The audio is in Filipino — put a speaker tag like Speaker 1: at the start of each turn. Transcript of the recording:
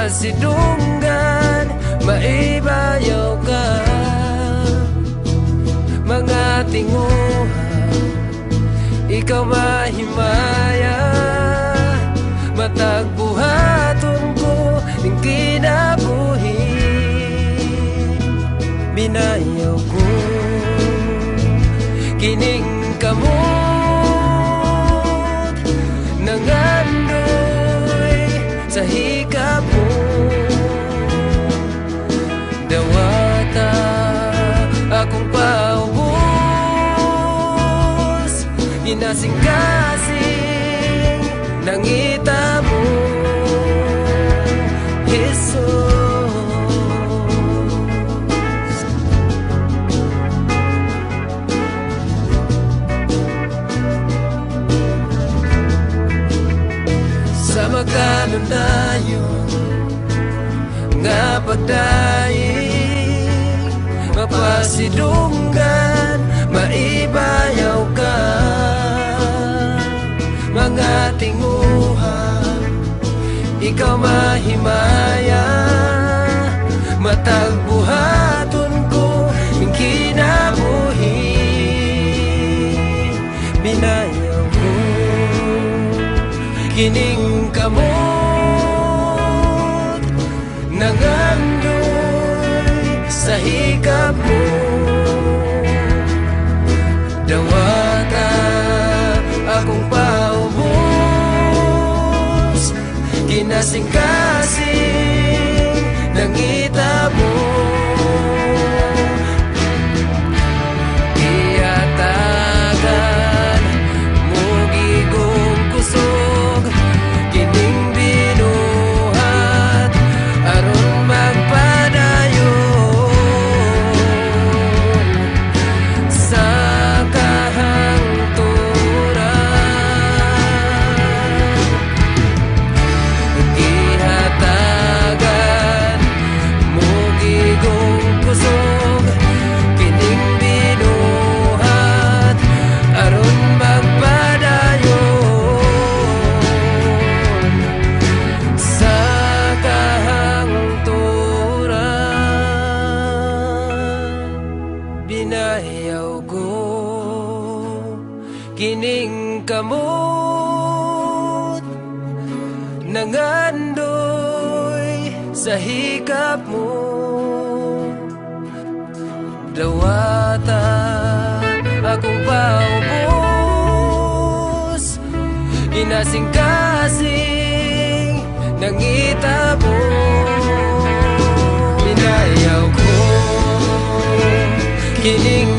Speaker 1: mapasidunggan, maibayaw ka. Mga tinguha, ikaw mahimaya, matagbuhaton ko ning kinabuhi. Binayaw ko kining kamot, nangandoy sa hikap mo. Dawata akong paubos, ginasing-kasing nangita mo, Jesus. Sa magkanundayon nga pagdaig, mapasidunggan, maibayaw ka. Mga tinguha, ikaw mahimaya, matagbuhaton ko ning kinabuhi. Binayaw ko kining kamot, nangandoy sa hikap mo. Dawata akong paubos, ginasing-kasing nangita mo. Iyatagan mo gigong kusog kining binuhat aron magpadayon sa kahangturan. Gihatagan mo gigong kusog kining binuhat aron magpadayon sa kahangturan. Binayaw ko kining kamot, nangandoy sa hikap mo. Dawata akong paubos, inasing-kasing nangita mo. Binayaw ko kining